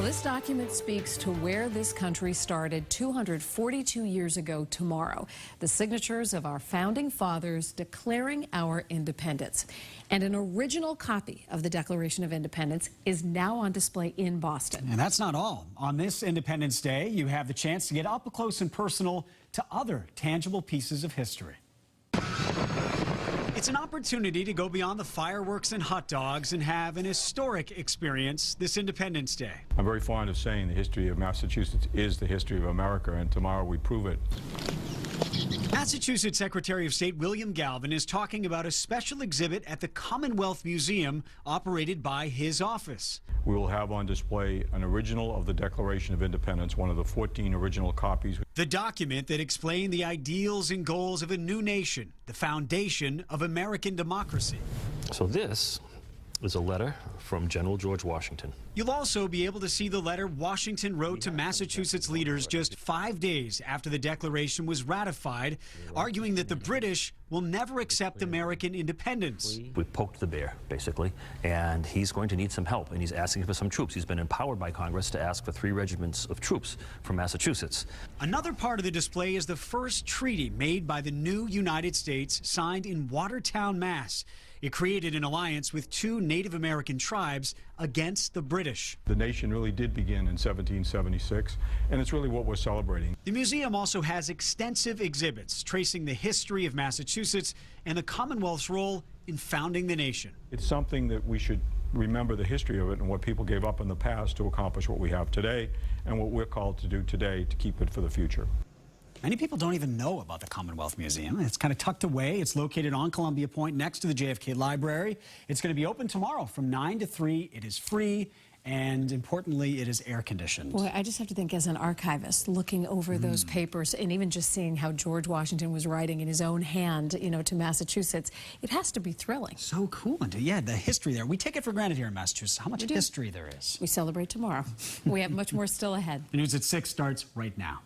Well, this document speaks to where this country started 242 years ago tomorrow. The signatures of our founding fathers declaring our independence. And an original copy of the Declaration of Independence is now on display in Boston. And that's not all. On this Independence Day, you have the chance to get up close and personal to other tangible pieces of history. It's an opportunity to go beyond the fireworks and hot dogs and have an historic experience this Independence Day. I'm very fond of saying the history of Massachusetts is the history of America, and tomorrow we prove it. Massachusetts Secretary of State William Galvin is talking about a special exhibit at the Commonwealth Museum operated by his office. We will have on display an original of the Declaration of Independence, one of the 14 original copies. The document that explained the ideals and goals of a new nation, the foundation of American democracy. So this is a letter from General George Washington. You'll also be able to see the letter Washington wrote to Massachusetts leaders just 5 days after the Declaration was ratified, arguing that the British will never accept American independence. We poked the bear, basically, and he's going to need some help, and he's asking for some troops. He's been empowered by Congress to ask for 3 regiments of troops from Massachusetts. Another part of the display is the first treaty made by the new United States, signed in Watertown, Mass. It created an alliance with 2 Native American tribes against the British. The nation really did begin in 1776, and it's really what we're celebrating. The museum also has extensive exhibits tracing the history of Massachusetts and the Commonwealth's role in founding the nation. It's something that we should remember the history of it and what people gave up in the past to accomplish what we have today and what we're called to do today to keep it for the future. Many people don't even know about the Commonwealth Museum. It's kind of tucked away. It's located on Columbia Point next to the JFK Library. It's going to be open tomorrow from 9 to 3. It is free, and importantly, it is air-conditioned. Boy, I just have to think, as an archivist, looking over those papers and even just seeing how George Washington was writing in his own hand, to Massachusetts, it has to be thrilling. So cool. And yeah, the history there. We take it for granted here in Massachusetts, how much history there is. We celebrate tomorrow. We have much more still ahead. The news at 6 starts right now.